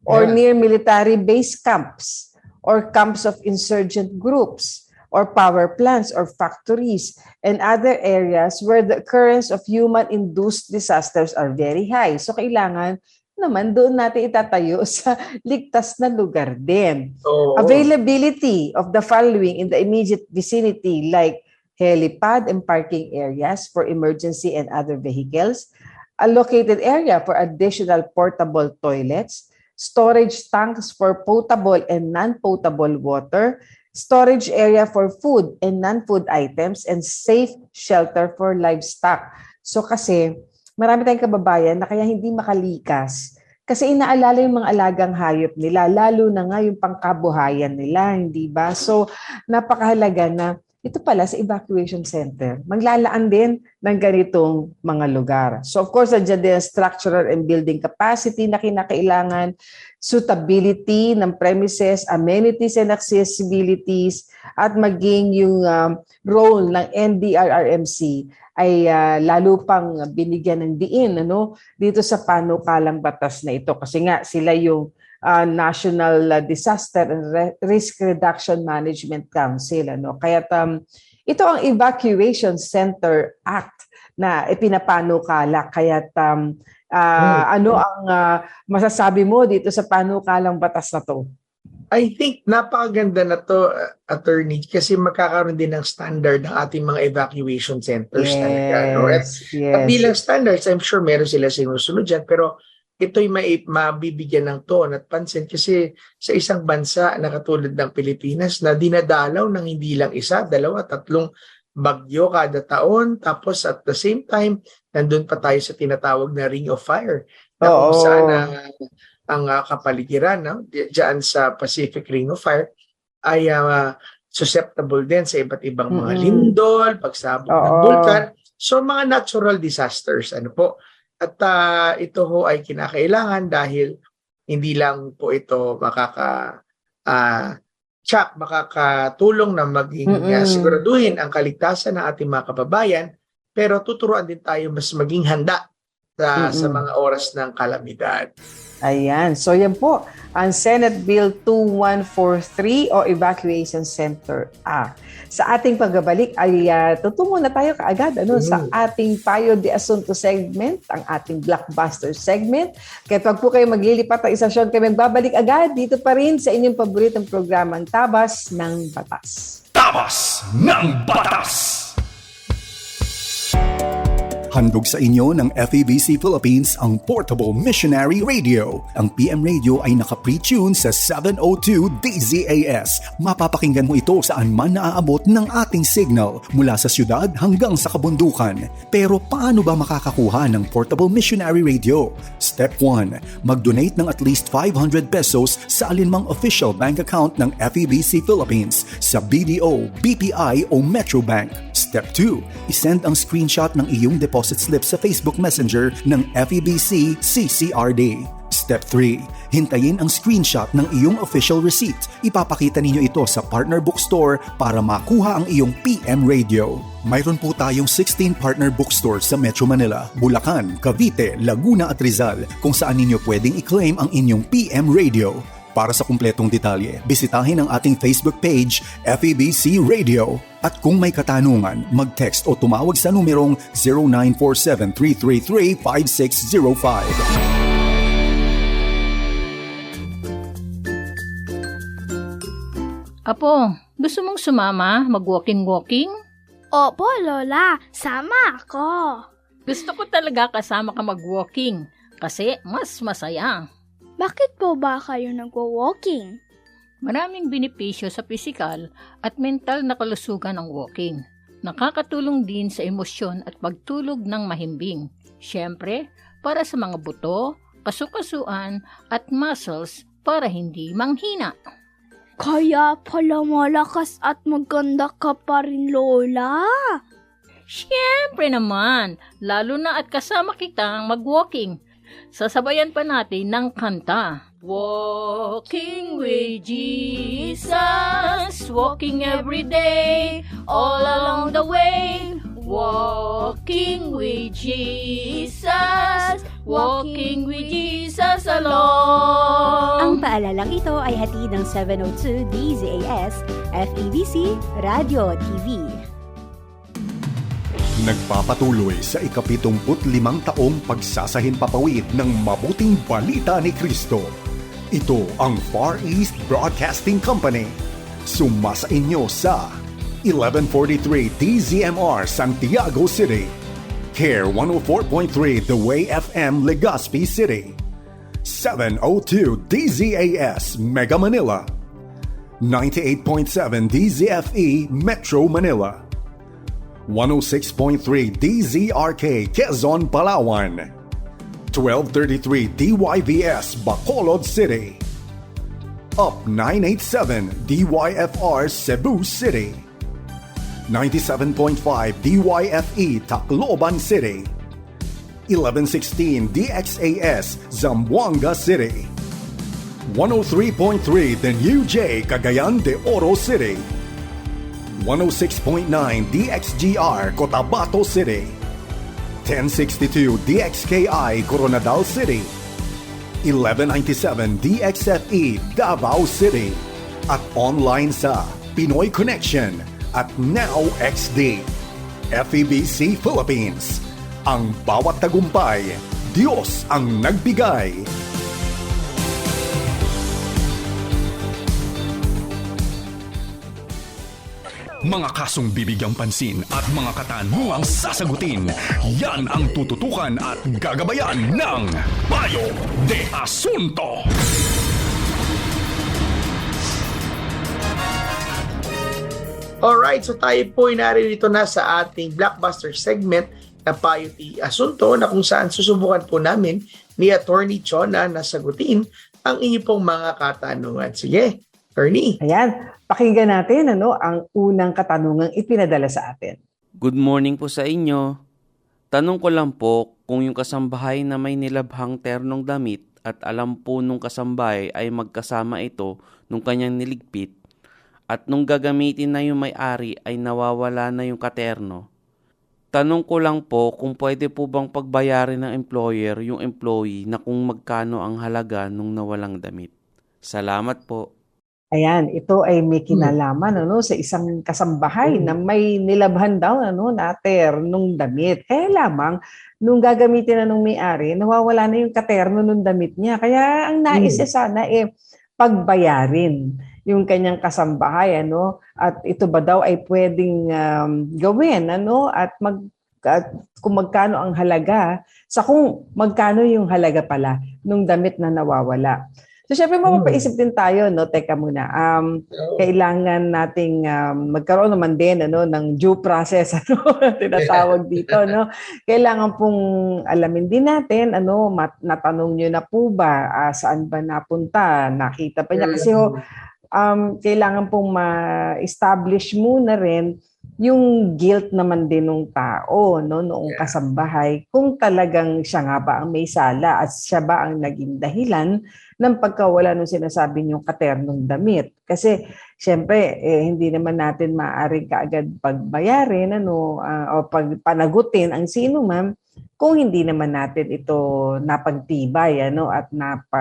Speaker 2: or near military base camps or camps of insurgent groups or power plants or factories and other areas where the occurrence of human-induced disasters are very high. So, kailangan naman doon natin itatayo sa ligtas na lugar din. Availability of the following in the immediate vicinity like helipad and parking areas for emergency and other vehicles, allocated area for additional portable toilets, storage tanks for potable and non-potable water, storage area for food and non-food items, and safe shelter for livestock. So kasi marami tayong kababayan na kaya hindi makalikas kasi inaalala yung mga alagang hayop nila, lalo na nga yung pangkabuhayan nila, hindi ba? So, napakahalaga na ito pala sa evacuation center, maglalaan din ng ganitong mga lugar. So, of course, nandiyan din structural and building capacity na kinakailangan, suitability ng premises, amenities and accessibilities, at maging yung role ng NDRRMC ay lalo pang binigyan ng diin dito sa panukalang batas na ito kasi nga sila yung National Disaster and Risk Reduction Management Council kaya ito ang Evacuation Center Act na ipinapanukala kaya ano ang masasabi mo dito sa panukalang batas na to?
Speaker 3: I think napakaganda na to, attorney, kasi magkakaroon din ng standard ng ating mga evacuation centers talaga. No? At bilang standards, I'm sure meron sila sinusunod dyan, pero ito'y mabibigyan ng toon at pansin kasi sa isang bansa na katulad ng Pilipinas na dinadalaw ng hindi lang isa, dalawa, tatlong bagyo kada taon, tapos at the same time, nandun pa tayo sa tinatawag na Ring of Fire na kung saan ang kapaligiran diyan sa Pacific Ring of Fire ay susceptible din sa iba't ibang mga lindol, pagsabog ng bulkan. So mga natural disasters At ito ho ay kinakailangan dahil hindi lang po ito makakatulong na maging siguraduhin ang kaligtasan ng ating mga kababayan, pero tuturuan din tayo mas maging handa sa mga oras ng kalamidad.
Speaker 2: Ayan. So yan po, ang Senate Bill 2143 o Evacuation Center Act. Sa ating pagbabalik ay tutungo na tayo kaagad sa ating Payo de Asunto segment, ang ating blockbuster segment. Kaya pag po kayo maglilipat ng isasyon, kayo magbabalik agad dito pa rin sa inyong paboritong programang Tabas ng Batas.
Speaker 1: Tabas ng Batas!
Speaker 4: Handog sa inyo ng FEBC Philippines ang Portable Missionary Radio. Ang PM Radio ay naka-pre-tune sa 702 DZAS. Mapapakinggan mo ito saan man naaabot ng ating signal mula sa syudad hanggang sa kabundukan. Pero paano ba makakakuha ng Portable Missionary Radio? Step 1. Mag-donate ng at least 500 pesos sa alinmang official bank account ng FEBC Philippines sa BDO, BPI o Metro Bank. Step 2. Isend ang screenshot ng iyong deposit slip sa Facebook Messenger ng FEBC CCRD. Step 3. Hintayin ang screenshot ng iyong official receipt. Ipapakita ninyo ito sa partner bookstore para makuha ang iyong PM Radio. Mayroon po tayong 16 partner bookstores sa Metro Manila, Bulacan, Cavite, Laguna at Rizal kung saan ninyo pwedeng i-claim ang inyong PM Radio. Para sa kumpletong detalye, bisitahin ang ating Facebook page, FEBC Radio. At kung may katanungan, mag-text o tumawag sa numerong 0947-333-5605.
Speaker 8: Apo, gusto mong sumama? Mag-walking-walking?
Speaker 9: Opo, Lola. Sama ako.
Speaker 8: Gusto ko talaga kasama ka mag-walking kasi mas masaya.
Speaker 9: Bakit po ba kayo nagwo-walking?
Speaker 8: Maraming benepisyo sa pisikal at mental na kalusugan ang walking. Nakakatulong din sa emosyon at pagtulog ng mahimbing. Siyempre, para sa mga buto, kasukasuan at muscles para hindi manghina.
Speaker 9: Kaya pala malakas at maganda ka pa rin, Lola.
Speaker 8: Siyempre naman, lalo na at kasama kitang mag-walking. Sasabayan pa natin ng kanta. Walking with Jesus, walking every day, all along the way. Walking with Jesus, walking with Jesus along.
Speaker 10: Ang paalalang ito ay hatid ng 702 DZAS, FEBC, Radio TV.
Speaker 4: Nagpapatuloy sa ika-75 taong pagsasahinpapawid ng mabuting balita ni Kristo. Ito ang Far East Broadcasting Company. Sumasa inyo sa 1143 DZMR Santiago City, Care 104.3 The Way FM Legazpi City, 702 DZAS Mega Manila, 98.7 DZFE Metro Manila, 106.3 DZRK Quezon, Palawan, 1233 DYVS Bacolod City, Up 987 DYFR Cebu City, 97.5 DYFE Tacloban City, 1116 DXAS Zamboanga City, 103.3 The New J Cagayan de Oro City, 106.9 DXGR Cotabato City, 1062 DXKI Coronadal City, 1197 DXFE Davao City, at online sa Pinoy Connection at Now XD. FEBC Philippines. Ang bawat tagumpay, Diyos ang nagbigay.
Speaker 1: Mga kasong bibigyang pansin at mga katanungang sasagutin, yan ang tututukan at gagabayan ng Payo de Asunto.
Speaker 3: Alright, so tayo po ay naririto na sa ating blockbuster segment na Payo de Asunto, na kung saan susubukan po namin ni Attorney Chona na sagutin ang inyo pong mga katanungan. Sige, Attorney.
Speaker 2: Ayan, pakinggan natin ang unang katanungang ipinadala sa atin.
Speaker 11: Good morning po sa inyo. Tanong ko lang po kung yung kasambahay na may nilabhang ternong damit at alam po nung kasambahay ay magkasama ito nung kanyang niligpit at nung gagamitin na yung may-ari ay nawawala na yung katerno. Tanong ko lang po kung pwede po bang pagbayarin ng employer yung employee na kung magkano ang halaga nung nawalang damit. Salamat po.
Speaker 2: Ayan, ito ay may kinalaman sa isang kasambahay na may nilabhan daw na ternong damit. Kaya lamang, nung gagamitin na nung may-ari, nawawala na yung katerno nung damit niya. Kaya ang nais niya sana pagbayarin yung kanyang kasambahay. At ito ba daw ay pwedeng gawin at kung magkano ang halaga, sa kung magkano yung halaga pala nung damit na nawawala. So, syempre, mapapaisip din tayo, teka muna, kailangan nating magkaroon naman din ng due process, tinatawag dito, Kailangan pong alamin din natin, natanong nyo na po ba, saan ba napunta, nakita pa niya, kasi kailangan pong ma-establish muna rin yung guilt naman din ng tao, noong kasambahay, kung talagang siya nga ba ang may sala at siya ba ang naging dahilan ng pagkawala nung sinasabi niyong katernong damit. Kasi siyempre, hindi naman natin maaaring kaagad pagbayarin o panagutin ang sino man kung hindi naman natin ito napagtibay at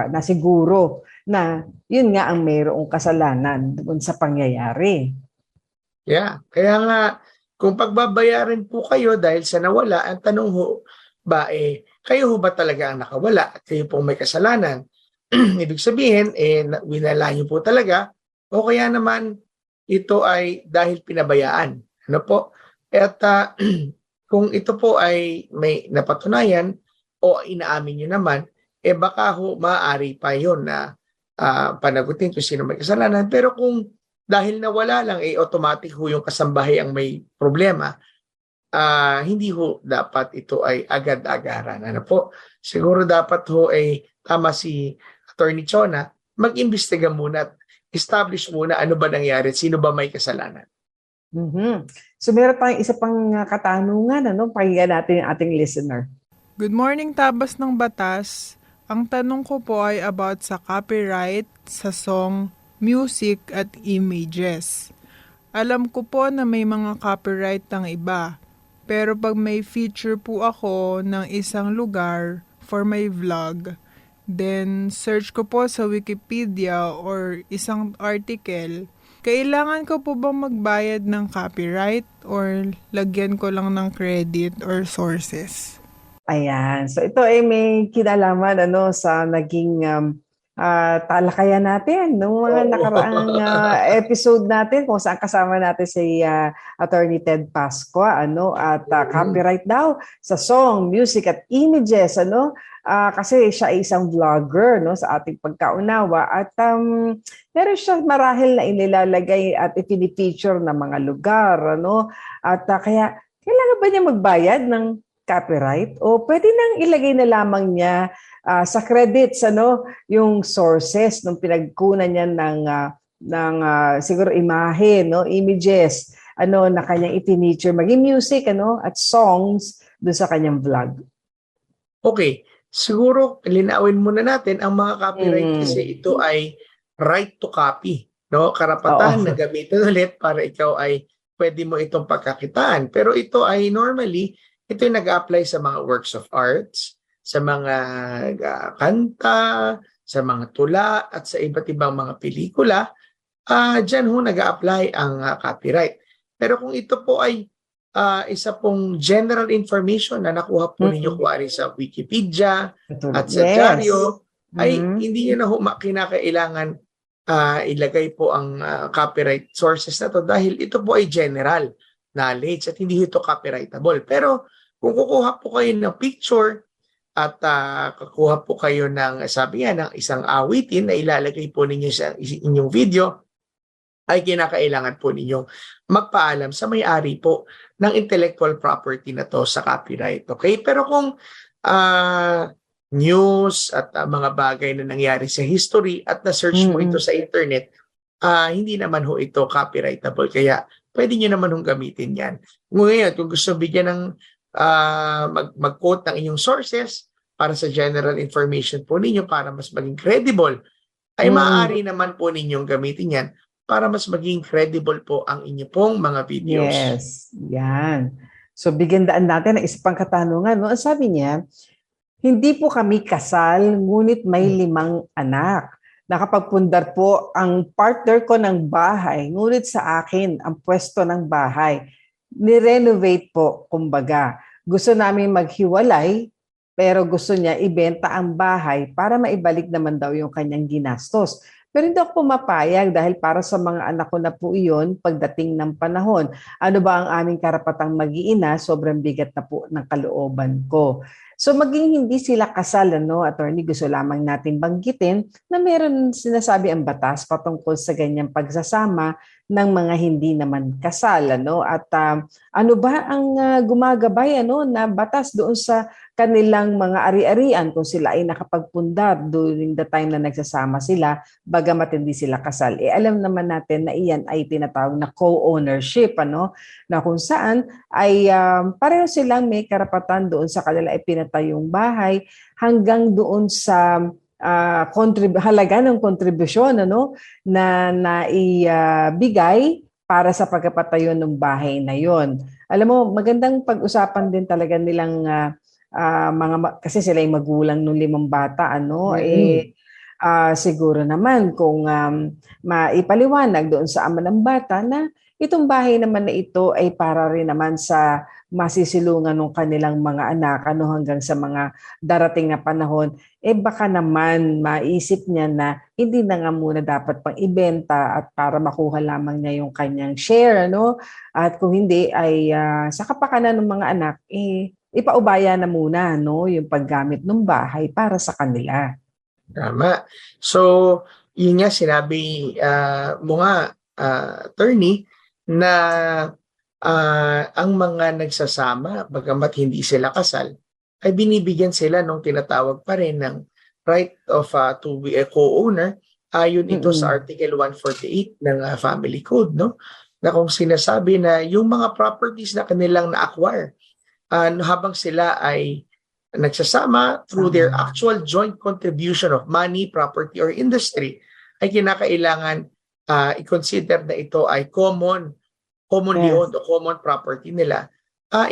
Speaker 2: nasiguro na yun nga ang mayroong kasalanan doon sa pangyayari.
Speaker 3: Yeah, kaya nga kung pagbabayarin po kayo dahil sa nawala, ang tanong ho ba kayo ho ba talaga ang nakawala at kayo pong may kasalanan? Ibig sabihin, winala niyo po talaga o kaya naman ito ay dahil pinabayaan. Ano po? At kung ito po ay may napatunayan o inaamin niyo naman, baka ho maaari pa yun na panagutin kung sino may kasalanan. Pero kung dahil nawala lang, automatic ho yung kasambahay ang may problema, hindi ho dapat ito ay agad-agaran. Ano po? Siguro dapat ho tama si Attorney Chona, mag-imbestiga muna at establish muna ano ba nangyari at sino ba may kasalanan.
Speaker 2: Mhm. So meron tayong isa pang katanungan, ano? Pakinggan natin yung ating listener.
Speaker 12: Good morning, Tabas ng Batas. Ang tanong ko po ay about sa copyright sa song, music at images. Alam ko po na may mga copyright ng iba, pero pag may feature po ako ng isang lugar for my vlog, then search ko po sa Wikipedia or isang article, kailangan ko po bang magbayad ng copyright or lagyan ko lang ng credit or sources?
Speaker 2: Ayan. So ito ay may kinalaman ano sa naging talakayan natin nung mga nakaraang episode natin kung saan kasama natin si Attorney Ted Pascua ano at copyright daw sa song, music at images ano kasi siya ay isang vlogger no sa ating pagkaunawa at meron siya marahil na inilalagay at ipini-feature na mga lugar ano at kaya kailangan ba niya magbayad ng copyright o pwede nang ilagay na lamang niya sa credits ano yung sources nung pinagkunan niya ng siguro imahe no images ano na kanyang i-feature maging music ano at songs doon sa kanyang vlog.
Speaker 3: Okay, siguro linawin muna natin ang mga copyright kasi ito ay right to copy, no? Karapatan na gamitin ulit para ikaw ay pwede mo itong pagkakitaan. Pero ito ay normally ito ay nag-apply sa mga works of arts, sa mga kanta, sa mga tula, at sa iba't ibang mga pelikula. Diyan ho nag-apply ang copyright. Pero kung ito po ay isa pong general information na nakuha po ninyo kuwari sa Wikipedia at sa dyaryo, ay hindi nyo na ho kinakailangan ilagay po ang copyright sources na to dahil ito po ay general knowledge at hindi ito copyrightable. Pero kung kukuha po kayo ng picture at kukuha po kayo ng, sabi nga, ng isang awitin na ilalagay po ninyo sa inyong video, ay kinakailangan po ninyong magpaalam sa may-ari po ng intellectual property na to sa copyright. Okay? Pero kung news at mga bagay na nangyari sa history at na-search mo ito sa internet, hindi naman ho ito copyrightable. Kaya pwede nyo naman hong gamitin yan. Ngayon, kung gusto bigyan ng mag-quote ng inyong sources para sa general information po ninyo para mas maging credible, ay maaari naman po ninyong gamitin yan para mas maging credible po ang inyo pong mga videos.
Speaker 2: Yes, yan. So bigyan daan natin ng isa pang katanungan. No? Sabi niya, hindi po kami kasal, ngunit may 5 anak. Nakapagpundar po ang partner ko ng bahay, ngunit sa akin ang pwesto ng bahay. Ni-renovate po, kumbaga. Gusto namin maghiwalay, pero gusto niya ibenta ang bahay para maibalik naman daw yung kanyang ginastos. Pero hindi ako pumapayag dahil para sa mga anak ko na po iyon pagdating ng panahon. Ano ba ang aming karapatang mag-iina? Sobrang bigat na po ng kalooban ko. So maging hindi sila kasal, ano, attorney, gusto lamang natin banggitin na meron sinasabi ang batas patungkol sa ganyang pagsasama ng mga hindi naman kasal, ano, at ano ba ang gumagabay ano na batas doon sa kanilang mga ari-arian kung sila ay nakapagpundar during the time na nagsasama sila bagamat hindi sila kasal. Alam naman natin na iyan ay tinatawag na co-ownership, ano, na kung saan ay pareho silang may karapatan doon sa kanila ipinatayong bahay hanggang doon sa halaga ng kontribusyon ano na naibigay para sa pagpapatayo ng bahay na yon. Alam mo, magandang pag-usapan din talaga nilang mga kasi sila ay magulang ng 5 bata ano siguro naman kung maipaliwanag doon sa ama ng bata na itong bahay naman na ito ay para rin naman sa masisilungan ng kanilang mga anak ano hanggang sa mga darating na panahon, baka naman maisip niya na hindi na nga muna dapat pang ibenta at para makuha lamang niya yung kanyang share, ano? At kung hindi ay sa kapakanan ng mga anak, ipaubaya na muna no, yung paggamit ng bahay para sa kanila.
Speaker 3: Tama. So, yun nga sinabi mo nga, attorney, na ang mga nagsasama, bagamat hindi sila kasal, ay binibigyan sila ng tinatawag pa rin ng right of to be a co-owner. Ayon ito sa Article 148 ng Family Code, no? na kung sinasabi na yung mga properties na kanilang na-acquire habang sila ay nagsasama through their actual joint contribution of money, property, or industry, ay kinakailangan i-consider na ito ay commonly owned o common property nila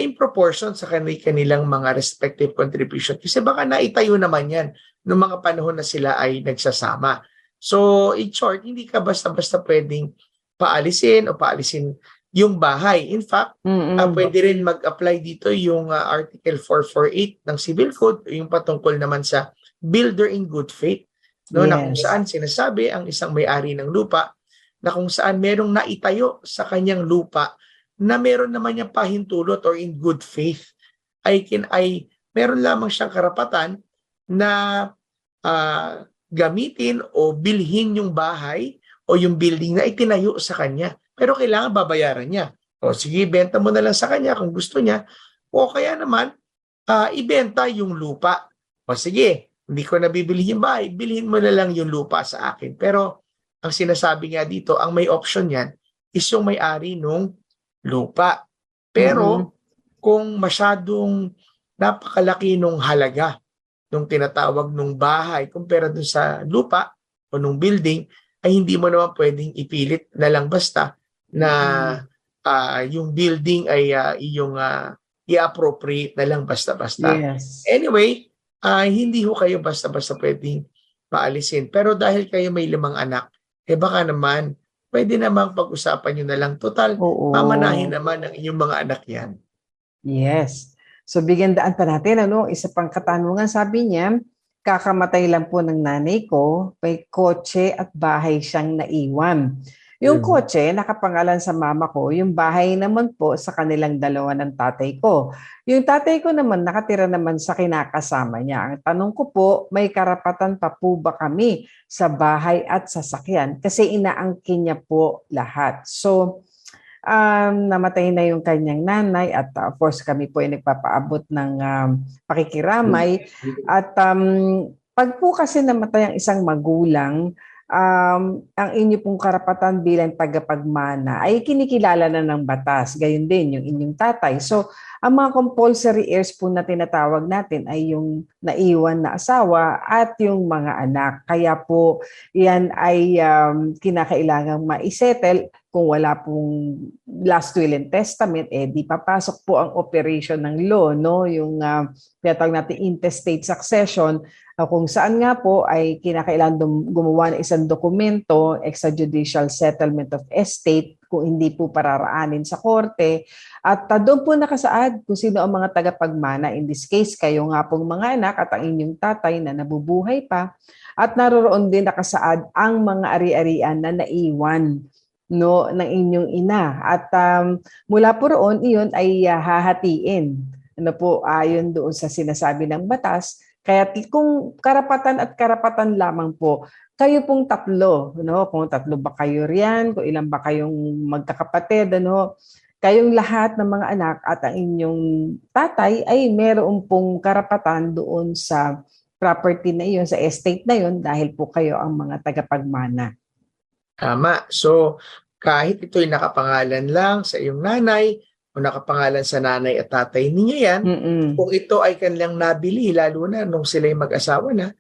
Speaker 3: in proportion sa kanilang mga respective contribution. Kasi baka naitayo naman yan noong mga panahon na sila ay nagsasama. So, in short, hindi ka basta-basta pwedeng paalisin yung bahay. In fact, pwede rin mag-apply dito yung Article 448 ng Civil Code, yung patungkol naman sa builder in good faith. No, na kung saan sinasabi ang isang may-ari ng lupa na kung saan merong naitayo sa kanyang lupa na meron naman niyang pahintulot or in good faith, ay meron lamang siyang karapatan na gamitin o bilhin yung bahay o yung building na itinayo sa kanya. Pero kailangan babayaran niya. O sige, benta mo na lang sa kanya kung gusto niya. O kaya naman, ibenta yung lupa. O sige, hindi ko nabibili yung bahay, bilhin mo na lang yung lupa sa akin. Pero ang sinasabi nga dito, ang may option yan is yung may-ari nung lupa. Pero kung masyadong napakalaki nung halaga nung tinatawag nung bahay kumpara dun sa lupa o nung building, ay hindi mo naman pwedeng ipilit na lang basta na yung building ay i-appropriate na lang basta-basta. Anyway, hindi ho kayo basta-basta pwedeng paalisin. Pero dahil kayo may 5 anak, baka naman, pwede namang pag-usapan nyo na lang. Total, mamanahin naman ng inyong mga anak yan.
Speaker 2: Yes. So bigyan daan pa natin, isa pang katanungan, sabi niya, kakamatay lang po ng nanay ko, may kotse at bahay siyang naiwan. Yung kotse, nakapangalan sa mama ko, yung bahay naman po sa kanilang dalawa ng tatay ko. Yung tatay ko naman, nakatira naman sa kinakasama niya. Ang tanong ko po, may karapatan pa po ba kami sa bahay at sasakyan? Kasi inaangkin niya po lahat. So, namatay na yung kanyang nanay at of course kami po ay nagpapaabot ng pakikiramay. At pag po kasi namatay ang isang magulang, ang inyo pong karapatan bilang tagapagmana ay kinikilala na ng batas. Gayon din yung inyong tatay. So, ang mga compulsory heirs po na tinatawag natin ay yung naiwan na asawa at yung mga anak. Kaya po, yan ay kinakailangang maisettle. Kung wala pong last will and testament, di papasok po ang operation ng law, no? Yung tinatawag natin intestate succession, kung saan nga po ay kinakailangan gumawa ng isang dokumento, extrajudicial settlement of estate, kung hindi po pararaanin sa korte. At doon po nakasaad kung sino ang mga tagapagmana. In this case, kayo nga pong mga anak at ang inyong tatay na nabubuhay pa. At naroroon din nakasaad ang mga ari-arian na naiwan ng inyong ina. At mula po roon, iyon ay hahatiin. Ayon doon sa sinasabi ng batas. Kaya kung karapatan at karapatan lamang po, kayo pong tatlo, kung tatlo ba kayo riyan, kung ilan ba kayong magkakapatid, kayong lahat ng mga anak at ang inyong tatay ay meron pong karapatan doon sa property na iyon, sa estate na iyon, dahil po kayo ang mga tagapagmana.
Speaker 3: Tama. So, kahit ito'y nakapangalan lang sa iyong nanay, o nakapangalan sa nanay at tatay ninyo yan, kung ito ay kanilang nabili, lalo na nung sila'y mag-asawa na,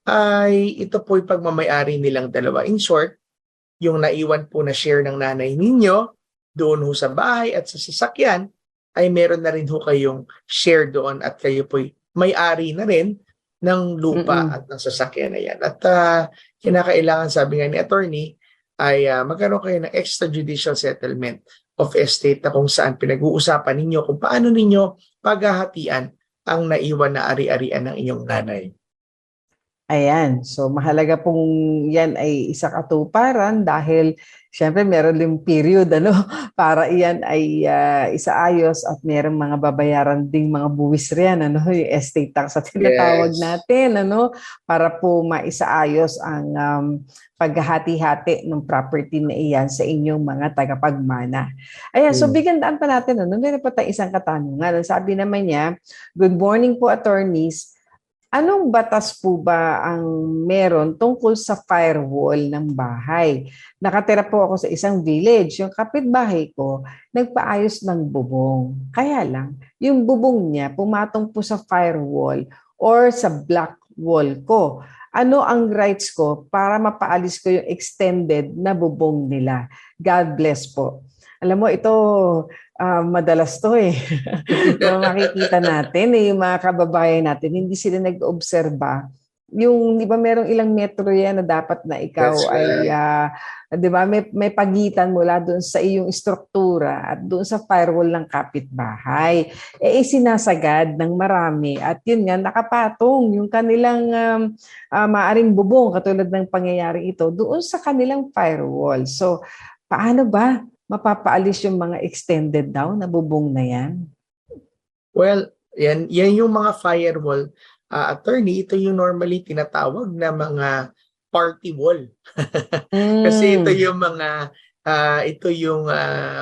Speaker 3: ay ito po'y pagmamayari nilang dalawa. In short, yung naiwan po na share ng nanay ninyo, doon ho sa bahay at sa sasakyan, ay meron na rin ho kayong share doon at kayo po'y may-ari na rin ng lupa at ng sasakyan na yan. At kinakailangan, sabi nga ni attorney, ay magkaroon kayo ng extrajudicial settlement of estate na kung saan pinag-uusapan ninyo kung paano ninyo paghahatian ang naiwan na ari-arian ng inyong nanay.
Speaker 2: Ayan. So, mahalaga pong yan ay isa katuparan dahil syempre meron din period para iyan ay isaayos at merong mga babayaran ding mga buwis riyan, yung estate tax sa tinatawag natin, para po maisaayos ang paghahati-hati ng property na iyan sa inyong mga tagapagmana. Ayan, so bigyan daan pa natin, meron pa tayong isang katanungan. Sabi naman niya, good morning po attorneys. Anong batas po ba ang meron tungkol sa firewall ng bahay? Nakatira po ako sa isang village. Yung kapitbahay ko, nagpaayos ng bubong. Kaya lang, yung bubong niya pumatong po sa firewall or sa block wall ko. Ano ang rights ko para mapaalis ko yung extended na bubong nila? God bless po. Alam mo, ito madalas to eh. Makikita natin yung mga kababayan natin, hindi sila nag-obserba. Yung, di ba merong ilang metro yan na dapat na ikaw ay, di ba, may pagitan mula doon sa iyong struktura at doon sa firewall ng kapitbahay. Sinasagad ng marami at yun nga, nakapatong yung kanilang maaring bubong, katulad ng pangyayari ito, doon sa kanilang firewall. So, paano ba mapapaalis yung mga extended daw na bubong na yan?
Speaker 3: Well, yan yung mga firewall, attorney, ito yung normally tinatawag na mga party wall. Kasi ito yung mga,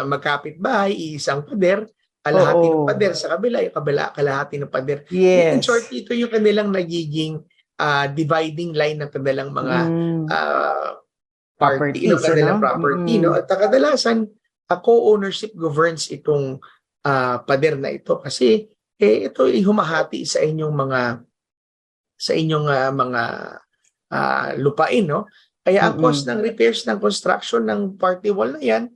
Speaker 3: magkapitbahay, isang pader, kalahati ng pader sa kabila, yung kalahati ng pader.
Speaker 2: Yes.
Speaker 3: In short, ito yung kanilang nagiging dividing line ng kanilang mga party, kanilang property. No? At kadalasan, co-ownership governs itong pader na ito kasi ito ay humahati sa inyong mga lupain, no? Kaya ang cost ng repairs ng construction ng party wall na yan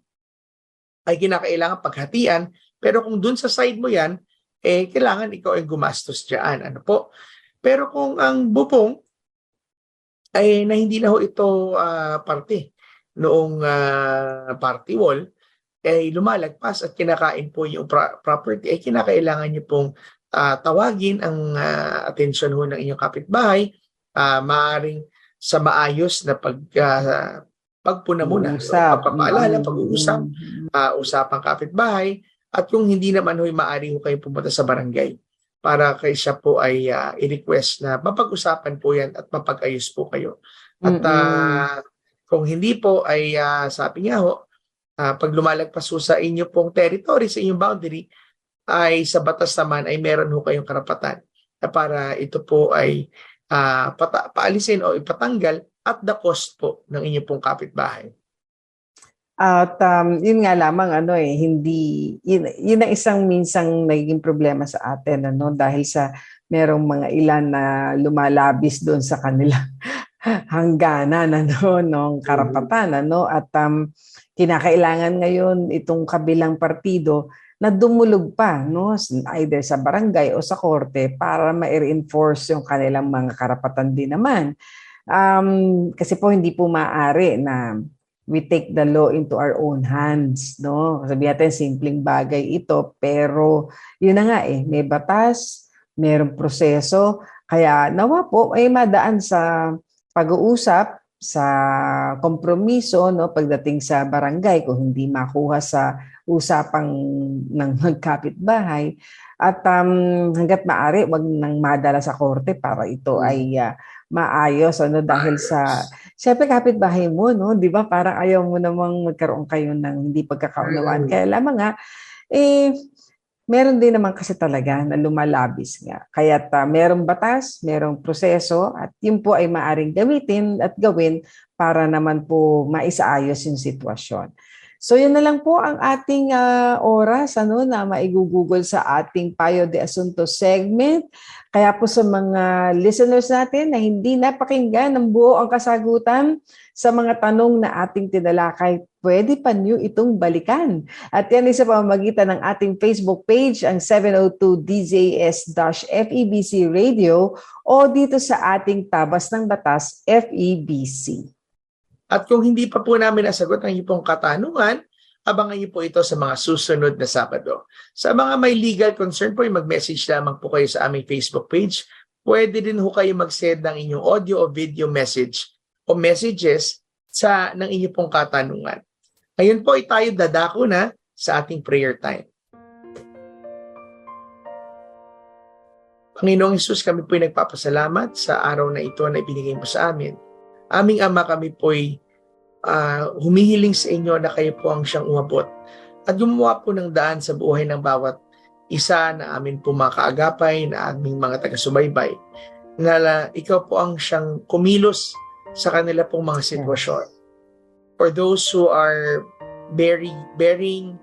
Speaker 3: ay kinakailangan paghatian, pero kung dun sa side mo yan, kailangan ikaw ay gumastos diyan. Ano po? Pero kung ang bubong ay na hindi na ho ito parte noong party wall, ay lumalagpas at kinakain po yung property, ay kinakailangan niyo pong tawagin ang atensyon ho ng inyong kapitbahay, maaaring sa maayos na pagpuna muna, pagpapaalala, pag-uusap, usapang kapitbahay, at kung hindi naman ho, maaari ho kayo pumunta sa barangay para kay siya po ay i-request na mapag-usapan po yan at mapag-ayos po kayo. At kung hindi po ay sabi nga ho, pag lumalagpas po sa inyo pong territory, sa inyong boundary, ay sa batas naman ay meron ho kayong karapatan na para ito po ay paalisin o ipatanggal at the cost po ng inyong pong kapitbahay.
Speaker 2: At yun nga lamang hindi yun ang isang minsang naging problema sa atin dahil sa merong mga ilan na lumalabis doon sa kanilang hangganan ng karapatan at kinakailangan ngayon itong kabilang partido na dumulog pa either sa barangay o sa korte para ma-reinforce yung kanilang mga karapatan din naman. Kasi po hindi po maaari na we take the law into our own hands, no? Sabihin natin, simpleng bagay ito, pero yun na nga may batas, mayroong proseso, kaya nawa po ay madaan sa pag-uusap, sa kompromiso, no, pagdating sa barangay kung hindi makuha sa usapang ng magkapitbahay, at hanggat maaari, wag nang madala sa korte para ito ay maayos dahil sa syempre kapitbahay mo, no, 'di ba? Parang ayaw mo namang magkaroon kayo ng hindi pagkakaunawaan. Kaya lamang nga meron din naman kasi talaga na lumalabis nga. Kaya merong batas, merong proseso at yun po ay maaring gamitin at gawin para naman po maisaayos yung sitwasyon. So yun na lang po ang ating oras na maigugugol sa ating Payo de Asunto segment. Kaya po sa mga listeners natin na hindi napakinggan ng buo ang kasagutan sa mga tanong na ating tinalakay, pwede pa niyo itong balikan. At yan sa pamamagitan ng ating Facebook page, ang 702 DZAS-FEBC Radio o dito sa ating Tabas ng Batas FEBC.
Speaker 3: At kung hindi pa po namin nasagot ang inyong katanungan, abangan niyo po ito sa mga susunod na Sabado. Sa mga may legal concern po, mag-message lamang po kayo sa aming Facebook page. Pwede din ho kayo mag-send ng inyong audio o video message o messages ng inyong pong katanungan. Ngayon po tayo dadako na sa ating prayer time. Panginoong Hesus, kami po ay nagpapasalamat sa araw na ito na ibinigay mo sa amin. Aming Ama, kami po'y humihiling sa inyo na kayo po ang siyang umabot at gumawa po ng daan sa buhay ng bawat isa na amin po mga kaagapay, na aming mga taga-subaybay. na ikaw po ang siyang kumilos sa kanila pong mga sitwasyon. For those who are bearing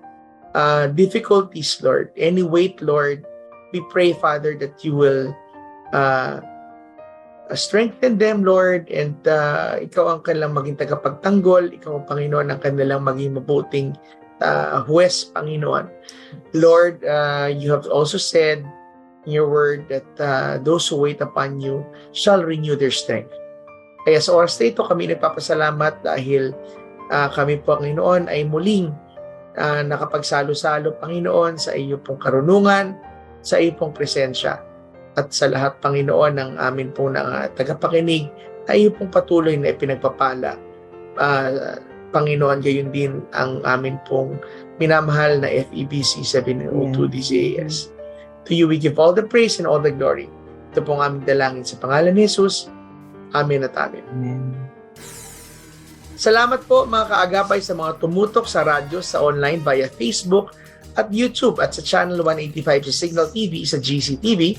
Speaker 3: difficulties, Lord, any weight, Lord, we pray, Father, that you will strengthen them, Lord, and ikaw ang kanilang maging tagapagtanggol, ikaw ang Panginoon ang kanilang maging mabuting huwes, Panginoon. Lord, you have also said in your word that those who wait upon you shall renew their strength. Kaya sa oras na ito, kami nagpapasalamat dahil kami po, Panginoon, ay muling nakapagsalo-salo, Panginoon, sa iyo pong karunungan, sa iyo pong presensya. At sa lahat, Panginoon, ng amin pong tagapakinig, na iyo pong patuloy na ipinagpapala. Panginoon, gayon din ang amin pong minamahal na FEBC 702 DZAS. To you we give all the praise and all the glory. Ito pong aming dalangin sa pangalan ni Jesus. Amen at amen. Salamat po mga kaagapay sa mga tumutok sa radyo, sa online via Facebook at YouTube at sa Channel 185 sa Signal TV sa GCTV.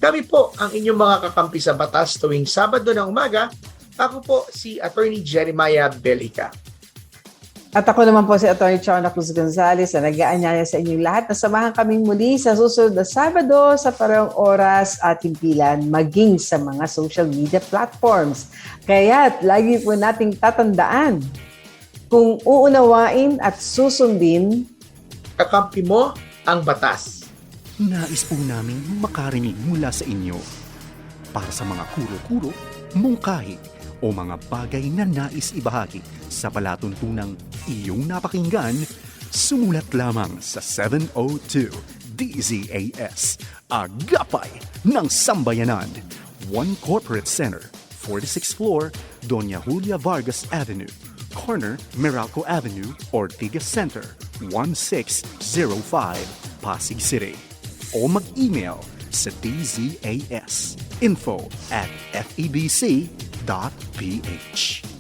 Speaker 3: Kami po ang inyong mga kakampi sa batas tuwing Sabado ng umaga. Ako po si Attorney Jeremiah Belica.
Speaker 2: At ako naman po si Atty. Chona Cruz Gonzales na nag-aanyaya sa inyong lahat na samahan kaming muli sa susunod na Sabado sa parehong oras at himpilan maging sa mga social media platforms. Kaya't lagi po nating tatandaan kung uunawain at susundin,
Speaker 3: kakampi mo ang batas.
Speaker 1: Nais po namin makarinig mula sa inyo para sa mga kuro-kuro, mungkahi o mga bagay na nais ibahagi sa palatuntunang iyong napakinggan, sumulat lamang sa 702 DZAS, Agapay ng Sambayanan, 1 Corporate Center, 46th floor, Doña Julia Vargas Avenue, corner Meralco Avenue, Ortigas Center, 1605, Pasig City. O mag-email sa dzas info@febc.ph.